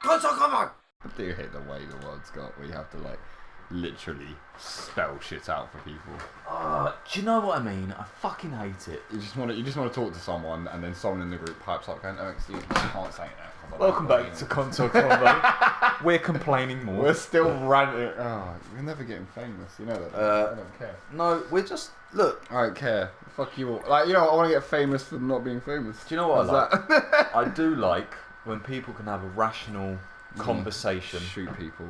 Console Convo! I do hate the way the world's got where you have to like literally spell shit out for people. Do you know what I mean? I fucking hate it. You just want to talk to someone, and then someone in the group pipes up going, "Oh, excuse me, I can't say that." Welcome back to Console Convo. We're complaining more. We're still ranting. Oh, we're never getting famous. You know that. I don't care. No, we're just look. I don't care. Fuck you all. Like, you know, I want to get famous for not being famous. Do you know what I like? I do like when people can have a rational conversation. Shoot people.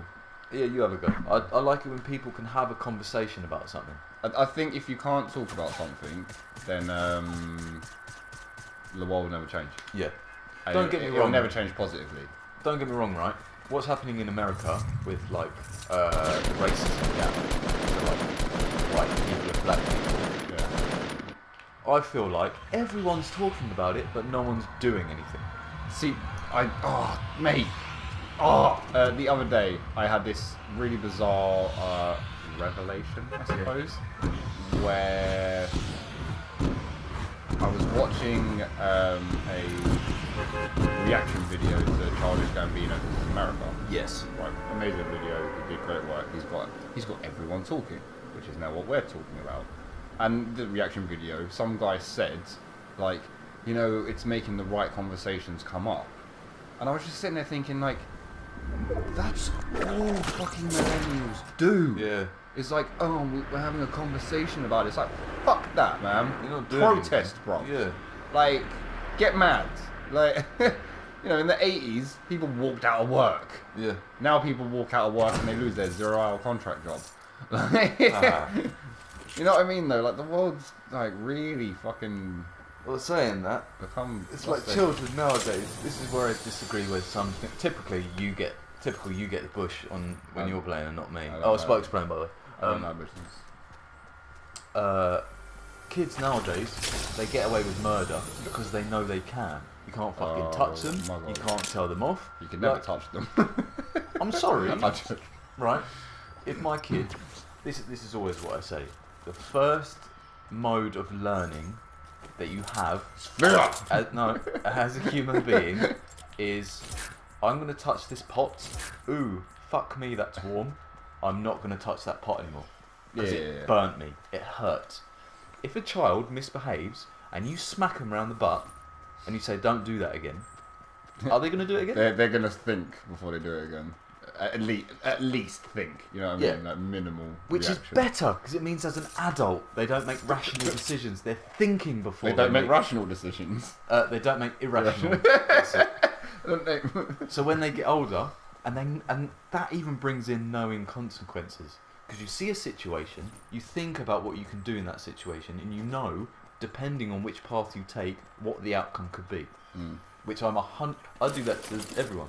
Yeah, you have a go. I like it when people can have a conversation about something. I think if you can't talk about something, then the world will never change. Yeah. And Don't get me wrong. It'll never change positively. Don't get me wrong, right? What's happening in America with like racism gap, so like white people and black people. Yeah. I feel like everyone's talking about it, but no one's doing anything. See, mate. The other day I had this really bizarre revelation, I suppose, where I was watching a reaction video to Childish Gambino in America. Yes. Right, amazing video. He did great work. He's got everyone talking, which is now what we're talking about. And the reaction video, some guy said, like, you know, it's making the right conversations come up. And I was just sitting there thinking, like, that's all fucking millennials do. Yeah. It's like, oh, we're having a conversation about it. It's like, fuck that, man. You're not doing Protest, anything. bro. Yeah. Like, get mad. Like, you know, in the 80s, people walked out of work. Yeah. Now people walk out of work and they lose their 0-hour contract job. Like, you know what I mean, though? Like, the world's, like, really fucking... Well, saying that, become... it's like children nowadays. This is where I disagree with something. Typically, you get the bush on when you're playing and not me. Spike's playing, by the way. I don't know business. Kids nowadays, they get away with murder because they know they can. You can't fucking touch them. You can't tell them off. You can never touch them. I'm sorry. I'm joking. Right? If my kid, this is always what I say. The first mode of learning that you have as a human being is, I'm going to touch this pot. Ooh, fuck me, that's warm. I'm not going to touch that pot anymore. Because it burnt me. It hurt. If a child misbehaves and you smack them around the butt and you say, don't do that again, are they going to do it again? They're going to think before they do it again. At least think. You know what I mean? Like minimal Which reaction. is better, because it means as an adult, they don't make rational decisions. They're thinking before they don't make rational decisions. They don't make irrational. That's it. So when they get older, and that even brings in knowing consequences. Because you see a situation, you think about what you can do in that situation, and you know, depending on which path you take, what the outcome could be. Which I do that to everyone.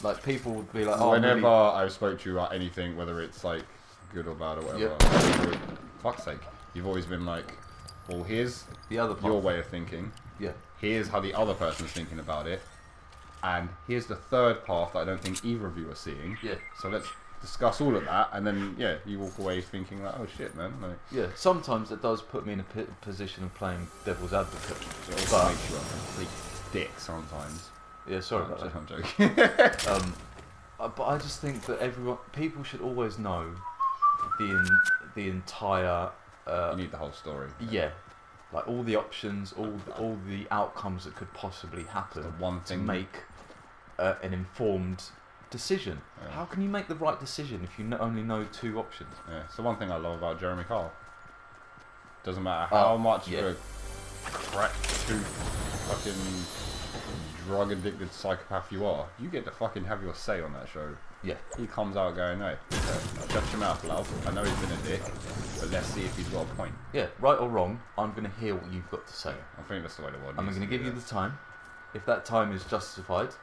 Like, people would be like, oh, whenever I spoke to you about anything, whether it's like good or bad or whatever, fuck's sake, you've always been like, well, here's the other path. Your way of thinking. Yeah. Here's how the other person's thinking about it. And here's the third path that I don't think either of you are seeing. Yeah. So let's discuss all of that, and then you walk away thinking like, oh shit, man. Like, yeah. Sometimes it does put me in a position of playing devil's advocate. It also makes you a complete dick sometimes. Yeah, sorry about that. I'm joking. But I just think that people should always know the entire. You need the whole story. Yeah, like all the options, all the outcomes that could possibly happen. The one thing to make an informed decision. Yeah. How can you make the right decision if you only know two options? Yeah, it's the one thing I love about Jeremy Kyle. Doesn't matter how much of a crack tooth fucking drug addicted psychopath you are, you get to fucking have your say on that show. Yeah. He comes out going, hey, shut your mouth, love. I know he's been a dick, but let's see if he's got a point. Yeah, right or wrong, I'm going to hear what you've got to say. I think that's the way the world. I'm going to give you the time. If that time is justified,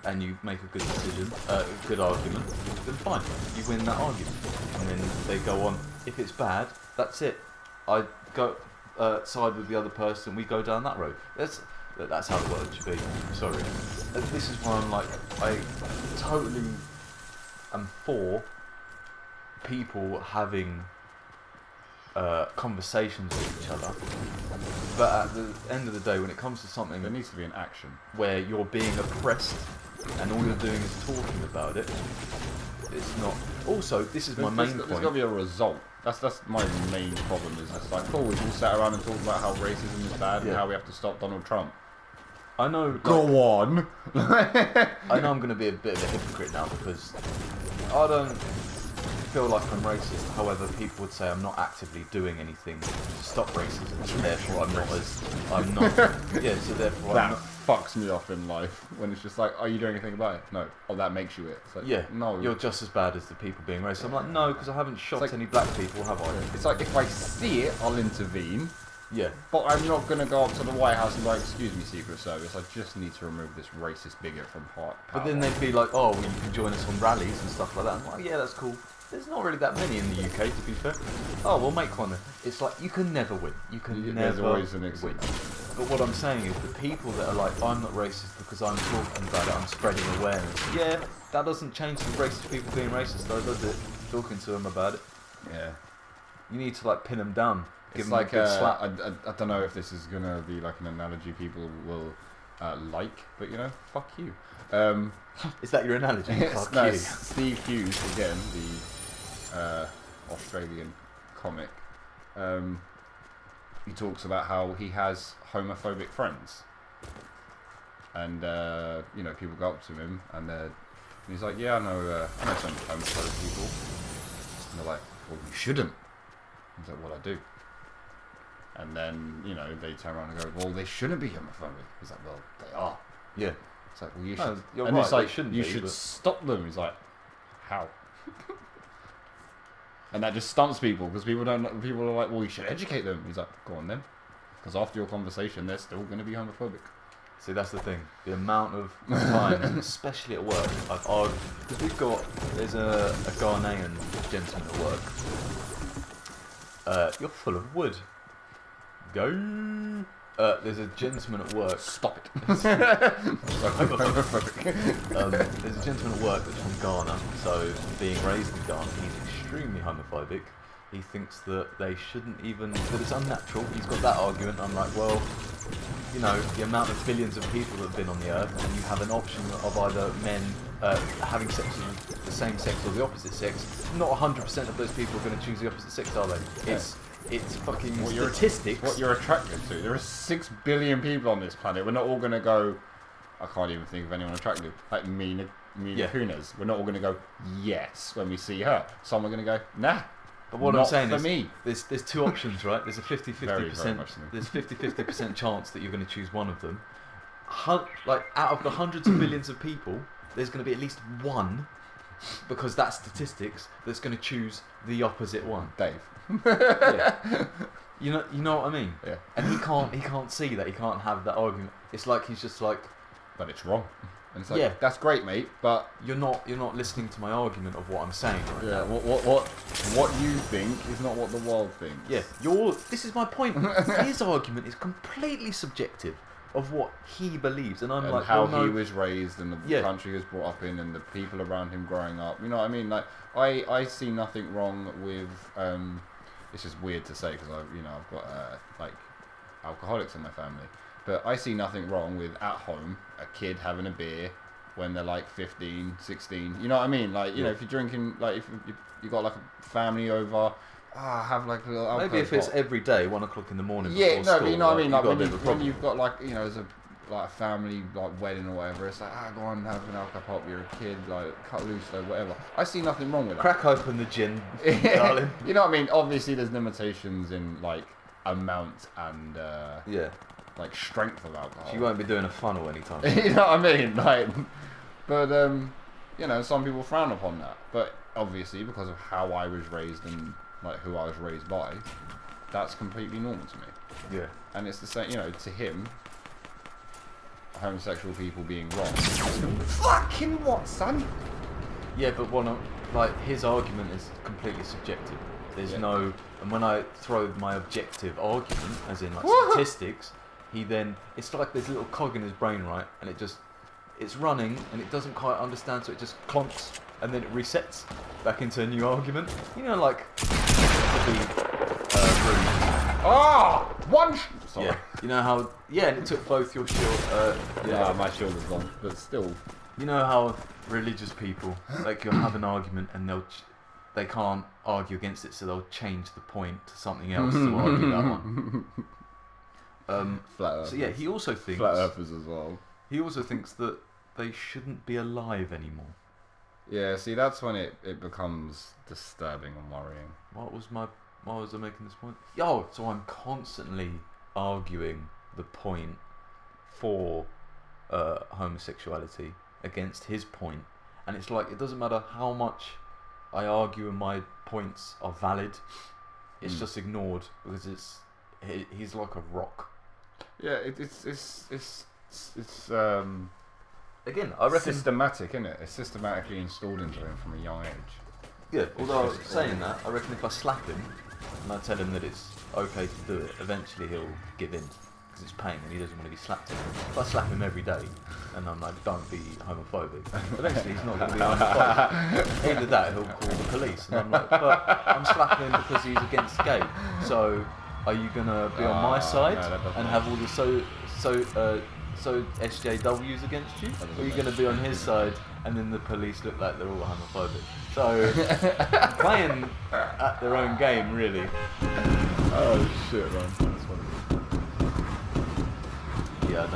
and you make a good decision, a good argument, then fine, you win that argument. And then they go on. If it's bad, that's it. I go side with the other person, we go down that road. That's how the world should be. Sorry. This is why I'm like, I totally am for people having conversations with each other. But at the end of the day, when it comes to something, there needs to be an action where you're being oppressed and all you're doing is talking about it, it's not. Also, this is my main point. There's got to be a result. That's my main problem. Is it's like, cool, we've all sat around and talked about how racism is bad and how we have to stop Donald Trump. I know. Go on. I know I'm going to be a bit of a hypocrite now because I don't feel like I'm racist. However, people would say I'm not actively doing anything to stop racism. So therefore, I'm not. Yeah. So therefore, that fucks me off in life when it's just like, are you doing anything about it? No. Oh, that makes you it. It's like, yeah. No. You're just as bad as the people being racist. I'm like, no, because I haven't shot any black people, have I? It's like if I see it, I'll intervene. Yeah. But I'm not going to go up to the White House and be like, excuse me, Secret Service, I just need to remove this racist bigot from power. But then they'd be like, oh, well, you can join us on rallies and stuff like that. I'm like, yeah, that's cool. There's not really that many in the UK, to be fair. Oh, we'll make one. It's like, you can never win. You can never There's always an win. exception. But what I'm saying is the people that are like, I'm not racist because I'm talking about it, I'm spreading awareness. Yeah, that doesn't change the racist people being racist though, does it? Talking to them about it. Yeah. You need to like pin them down. Give It's them like, a good slap. I don't know if this is going to be like an analogy people will like, but you know, fuck you. Is that your analogy? Fuck no, you. Steve Hughes, again, the Australian comic, he talks about how he has homophobic friends. And, you know, people go up to him and he's like, yeah, I know some homophobic people. And they're like, well, you shouldn't. He's like, well, I do. And then, you know, they turn around and go, well, they shouldn't be homophobic. He's like, well, they are. Yeah. It's like, well, you No, should. you're And right, it's like, they shouldn't you be, should but- stop them. He's like, how? And that just stumps people because people don't. People are like, well, you should educate them. He's like, go on then, because after your conversation, they're still going to be homophobic. See, that's the thing. The amount of times, especially at work, I've argued because there's a Ghanaian gentleman at work. You're full of wood. Go. There's a gentleman at work. Stop it. There's a gentleman at work that's from Ghana, so being raised in Ghana, he's extremely homophobic. He thinks that they shouldn't even, that it's unnatural. He's got that argument. I'm like, well, you know, the amount of billions of people that have been on the earth, and you have an option of either men having sex with the same sex or the opposite sex. Not 100% of those people are going to choose the opposite sex, are they? It's fucking statistics. What you're attracted to. There are 6 billion people on this planet. We're not all going to go, I can't even think of anyone attractive. Like Mina Kunis. We're not all going to go, yes, when we see her. Some are going to go, nah. But what not I'm saying for is, me. there's two options, right? There's a 50-50%. Very much so. There's 50-50% chance that you're going to choose one of them. Like out of the hundreds of billions of people, there's going to be at least one, because that's statistics, that's going to choose the opposite one. Dave. Yeah. You know what I mean? Yeah. And he can't see that. He can't have that argument. It's like he's just like, But it's wrong. And it's like, Yeah. that's great, mate, but you're not listening to my argument of what I'm saying. Right? yeah, what you think is not what the world thinks. Yeah, this is my point. His argument is completely subjective of what he believes, and I'm And like, how well, no, he was raised and the country he was brought up in and the people around him growing up. You know what I mean? Like, I see nothing wrong with. It's just weird to say because I've got like alcoholics in my family, but I see nothing wrong with at home a kid having a beer when they're like 15, 16. You know what I mean? Like, you know, if you're drinking, like if you got like a family over. Have like a little alcohol. maybe if it's every day, 1 o'clock in the morning. Yeah, before school, you know what I mean. Like when you you've got like there's a family like wedding or whatever. It's like go on, have an alcohol pop. You're a kid, like cut loose or whatever. I see nothing wrong with that. crack open the gin, darling. You know what I mean? Obviously, there's limitations in like amount and like strength of alcohol. She won't be doing a funnel anytime. You know what I mean? Like, but you know, some people frown upon that. But obviously, because of how I was raised and like who I was raised by, that's completely normal to me. Yeah. And it's the same, you know, to him, homosexual people being wrong. Fucking what, son? Yeah, but like his argument is completely subjective. There's no, and when I throw my objective argument, as in like statistics, it's like there's a little cog in his brain, right? And it's running and it doesn't quite understand, so it just clonks and then it resets back into a new argument. You know, like Sorry. yeah. You know how? Yeah, and it took both your shield. My shield is gone, but still. You know how religious people, like, you'll have an argument and they can't argue against it, so they'll change the point to something else to argue that one. Flat Earthers. So yeah, he also thinks Flat Earthers as well. He also thinks that they shouldn't be alive anymore. Yeah, see, that's when it becomes disturbing and worrying. Why was I making this point? Oh, so I'm constantly arguing the point for homosexuality against his point, and it's like, it doesn't matter how much I argue and my points are valid, it's just ignored because he's like a rock. Yeah, it's again, I reckon systematic, isn't it? It's systematically installed into him from a young age. Yeah, although saying that, I reckon if I slap him and I tell him that it's okay to do it, eventually he'll give in because it's pain and he doesn't want to be slapped anymore. If I slap him every day and I'm like, don't be homophobic, eventually he's not going to be homophobic. Either that, he'll call the police, and I'm like, but I'm slapping him because he's against gay. So are you going to be on my side and have all the so SJWs against you? Or are you going to be on his side and then the police look like they're all homophobic? So, playing at their own game, really. Oh shit, man. That's funny. Yeah, I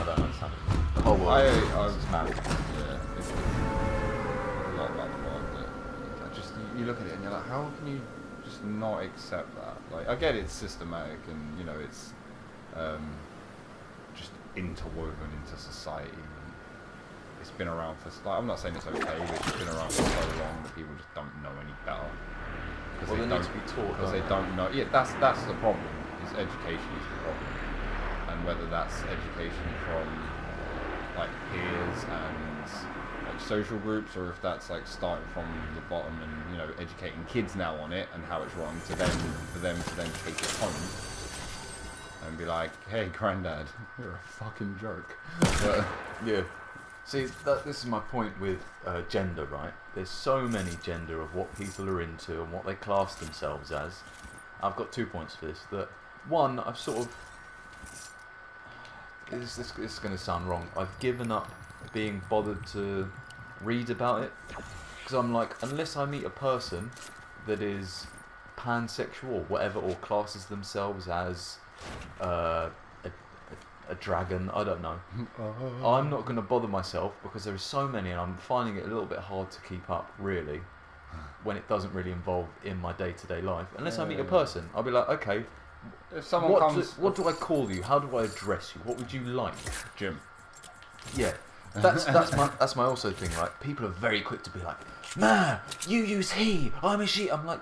don't understand it. The whole world is mad. Yeah, it's a lot about the world that you look at it and you're like, how can you just not accept that? Like, I get it's systematic and, you know, it's just interwoven into society. It's been around for, like, I'm not saying it's okay, but it's been around for so long that people just don't know any better. Well, they need to be taught. Because they don't know. Yeah, that's the problem. Is education is the problem, and whether that's education from like peers and like social groups, or if that's like starting from the bottom and, you know, educating kids now on it and how it's wrong, for them to then take it home and be like, hey, granddad, you're a fucking jerk. But, yeah. See, this is my point with gender, right? There's so many gender of what people are into and what they class themselves as. I've got 2 points for this. That one, I've sort of... This is going to sound wrong. I've given up being bothered to read about it. Because I'm like, unless I meet a person that is pansexual or whatever, or classes themselves as... a dragon, I don't know. I'm not going to bother myself because there are so many and I'm finding it a little bit hard to keep up, really, when it doesn't really involve in my day-to-day life. Unless I meet a person, I'll be like, okay, if someone what do I call you? How do I address you? What would you like? Jim. Yeah, that's my also thing, right? People are very quick to be like, nah, you use he, I'm a she. I'm like,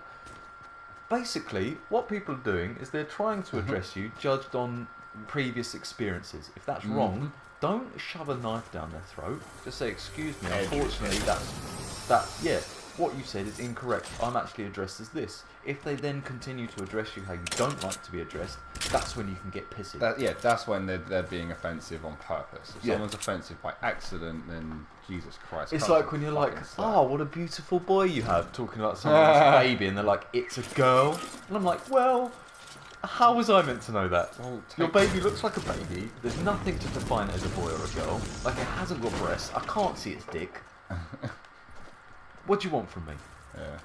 basically, what people are doing is they're trying to address you judged on previous experiences. If that's wrong, don't shove a knife down their throat. Just say, excuse me, unfortunately what you said is incorrect. I'm actually addressed as this. If they then continue to address you how you don't like to be addressed, that's when you can get pissy. That's when they're being offensive on purpose. If someone's offensive by accident, then Jesus Christ. It's like when you're like, oh, what a beautiful boy you have, talking about someone's baby, and they're like, it's a girl. And I'm like, well, how was I meant to know that? Well, your baby looks like a baby. There's nothing to define it as a boy or a girl. Like, it hasn't got breasts. I can't see its dick. What do you want from me? Yeah.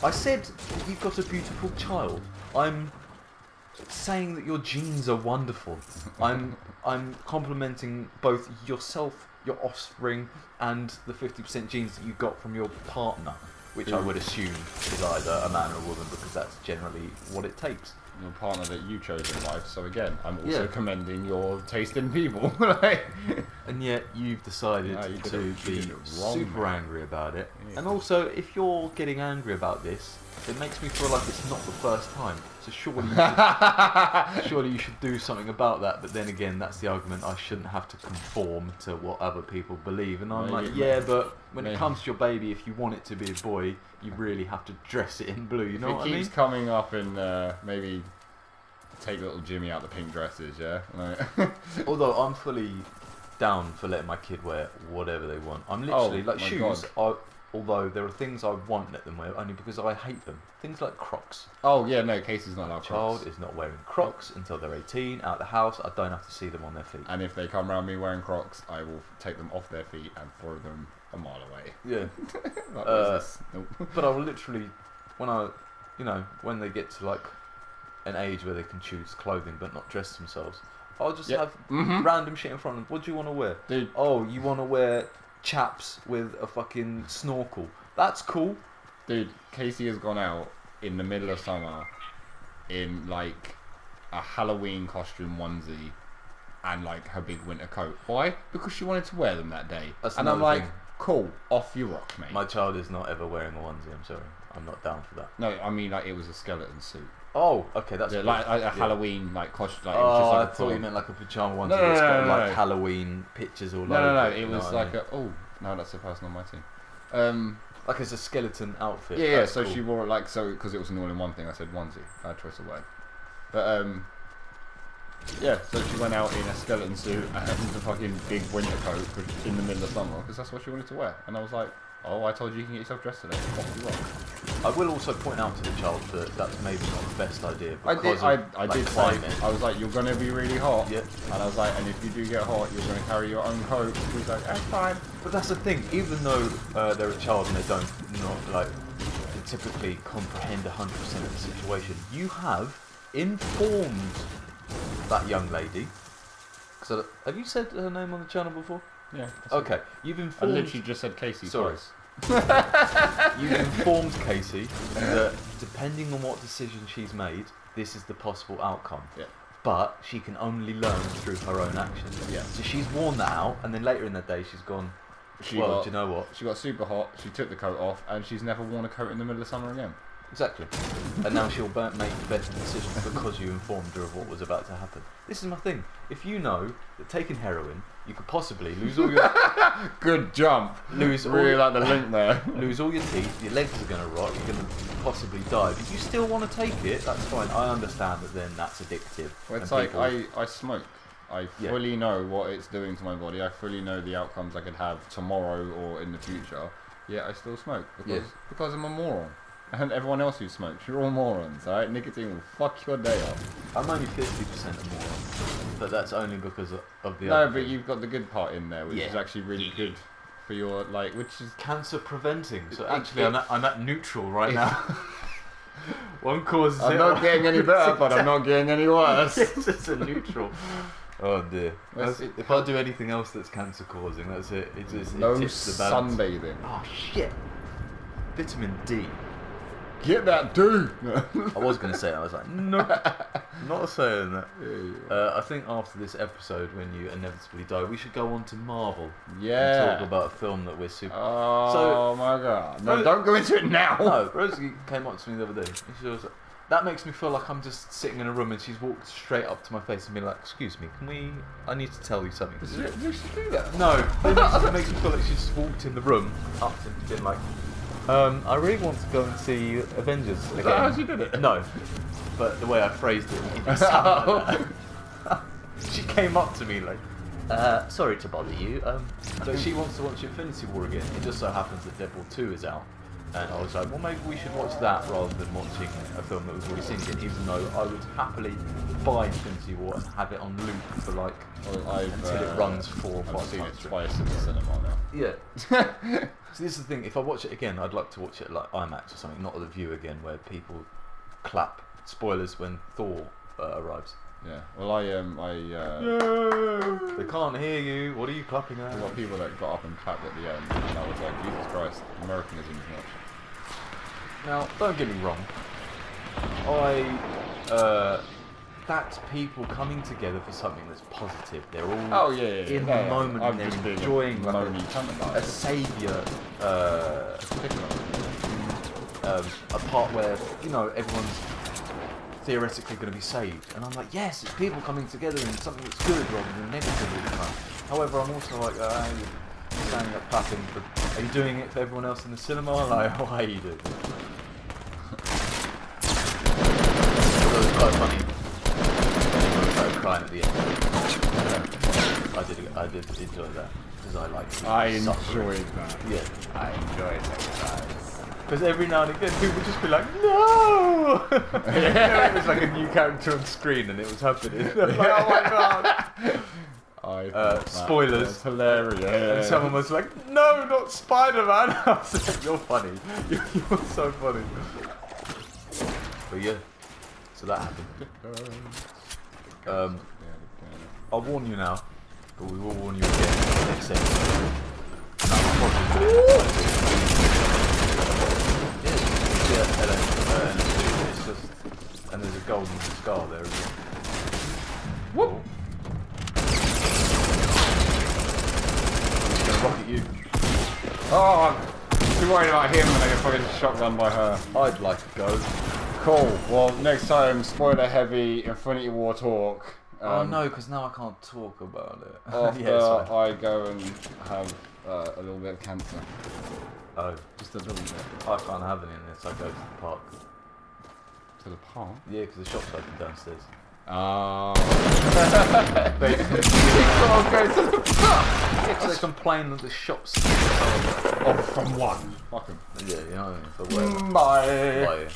I said you've got a beautiful child. I'm saying that your genes are wonderful. I'm complimenting both yourself, your offspring, and the 50% genes that you got from your partner, which I would assume is either a man or a woman, because that's generally what it takes. Your partner that you chose in life, so again, I'm also commending your taste in people. And yet you've decided to be super angry about it. Yeah. And also, if you're getting angry about this, it makes me feel like it's not the first time. So surely you should do something about that. But then again, that's the argument. I shouldn't have to conform to what other people believe. And I'm but when it comes to your baby, if you want it to be a boy, you really have to dress it in blue. You know what I mean? It keeps coming up in maybe take little Jimmy out the pink dresses, yeah? Although I'm fully down for letting my kid wear whatever they want. I'm literally, shoes, Although there are things I won't let them wear only because I hate them. Things like Crocs. Oh yeah, no, Casey's not allowed My child Crocs. is not wearing Crocs until they're 18, out the house. I don't have to see them on their feet. And if they come around me wearing Crocs, I will take them off their feet and throw them a mile away. Yeah. Like, what is this? Nope. But I will literally, when they get to like an age where they can choose clothing but not dress themselves, I'll just have random shit in front of them. What do you want to wear? Dude. Oh, you want to wear chaps with a fucking snorkel? That's cool. Dude, Casey has gone out in the middle of summer in like a Halloween costume onesie and like her big winter coat. Why? Because she wanted to wear them that day. That's and I'm another like, thing. cool, off you rock, mate. My child is not ever wearing a onesie. I'm sorry. I'm not down for that. No, I mean like it was a skeleton suit. Oh, okay, that's Yeah, cool. like a Halloween like costume. Like, it Oh, was just like I thought you meant like a pajama onesie No, that's no, got no, like no. Halloween pictures all over. No. it, It you know was what I like mean? no, that's the person on my team. Like it's a skeleton outfit. Yeah. That's So cool. she wore it like because it was an all-in-one thing. I said onesie. I had choice of word. But yeah. So she went out in a skeleton suit and a fucking big winter coat in the middle of summer because that's what she wanted to wear. And I was like, oh, I told you can get yourself dressed today. Off you rock. I will also point out to the child that that's maybe not the best idea I because did. of I like, did climate. say. I was like, you're gonna be really hot. Yeah. And I was like, and if you do get hot, you're gonna carry your own coat. She was like, that's fine. But that's the thing. Even though they're a child and they don't not like typically comprehend 100% of the situation, you have informed that young lady. So have you said her name on the channel before? Yeah. Okay, you've I informed. literally just said Casey. Sorry. Twice. You've informed Casey that depending on what decision she's made, this is the possible outcome. Yeah. But she can only learn through her own actions. Yeah. So she's worn that out, and then later in the day she's gone, do you know what? She got super hot, she took the coat off, and she's never worn a coat in the middle of summer again. Exactly. And now she'll make better decisions because you informed her of what was about to happen. This is my thing. If you know that taking heroin, you could possibly lose all your Good jump. lose all Really your, like the link there. lose all your teeth, your legs are going to rot, you're going to possibly die. But you still want to take it, that's fine. I understand that then that's addictive. Well, it's and like people- I smoke. I Yeah. fully know what it's doing to my body. I fully know the outcomes I could have tomorrow or in the future. Yet I still smoke because I'm a moron. And everyone else who smokes, you're all morons, alright? Nicotine will fuck your day off. I'm only 50% a moron, but that's only because of the No, other but thing. you've got the good part in there, which is Yeah. actually really good for your, like, which is... Cancer preventing. So It- actually, it- I'm at neutral right now. One causes I'm it. not getting any better, but I'm not getting any worse. It's just a neutral. Oh dear. Well, it- If I do anything else that's cancer causing, that's it. It just No it tips the balance. sunbathing. Oh shit. Vitamin D. Get that dude! I was going to say it. I was like, nope. Not saying that. I think after this episode, when you inevitably die, we should go on to Marvel Yeah. and talk about a film that we're super. Oh my god. No, don't go into it now! No, Rosie came up to me the other day. And she was like, that makes me feel like I'm just sitting in a room and she's walked straight up to my face and been like, excuse me, I need to tell you something. Did she do that? No, it makes me feel like she's just walked in the room up and been like, I really want to go and see Avengers again. Is that how she did it? No, but the way I phrased it, it sounded like that. She came up to me like, sorry to bother you, but she wants to watch Infinity War again. It just so happens that Deadpool 2 is out. And I was like, well, maybe we should watch that rather than watching a film that we've already seen again, even though I would happily buy Infinity War and have it on loop for like, until it runs 4 or 5 I've seen it times. twice in the cinema now. Yeah. So this is the thing, if I watch it again, I'd like to watch it like IMAX or something, not at the View again, where people clap spoilers when Thor arrives. Yeah. Well, They can't hear you, what are you clapping at? There were people that got up and clapped at the end, and I was like, Jesus Christ, Americanism is much. Now, don't get me wrong, that's people coming together for something that's positive. They're all in the moment and they're enjoying like a saviour, a part where, you know, everyone's theoretically going to be saved. And I'm like, yes, it's people coming together in something that's good rather than negative all the time. However, I'm also like, you're standing up clapping, but are you doing it for everyone else in the cinema? Like, why are you doing it? It was quite funny. I started crying at the end. I did enjoy that. because I like. I suffering. enjoyed that. Yeah. I enjoyed exercise. Because every now and again people would just be like, no! It was like a new character on screen and it was happening. Like, oh my god! Spoilers. That's hilarious. And someone was like, no, not Spider-Man! I was like, you're funny. You're so funny. But yeah, so that happened. I'll warn you now, but we will warn you again next episode. It's just, and there's a golden scar there as well. Whoop! He's gonna rocket you. Oh, I'm too worried about him when I get fucking shotgun by her. I'd like to go. Cool. Well, next time, spoiler heavy Infinity War talk. Oh no, because now I can't talk about it. After yeah, I go and have a little bit of cancer. Oh, Just a little bit. I can't have any unless I go to the park. To the park? Yeah, because the shop's open downstairs. Oh. They Go to the park! Yeah, 'cause they complain that the shop's Oh, from one. Fuck him. yeah, you know what I mean? But whatever. Bye. Bye.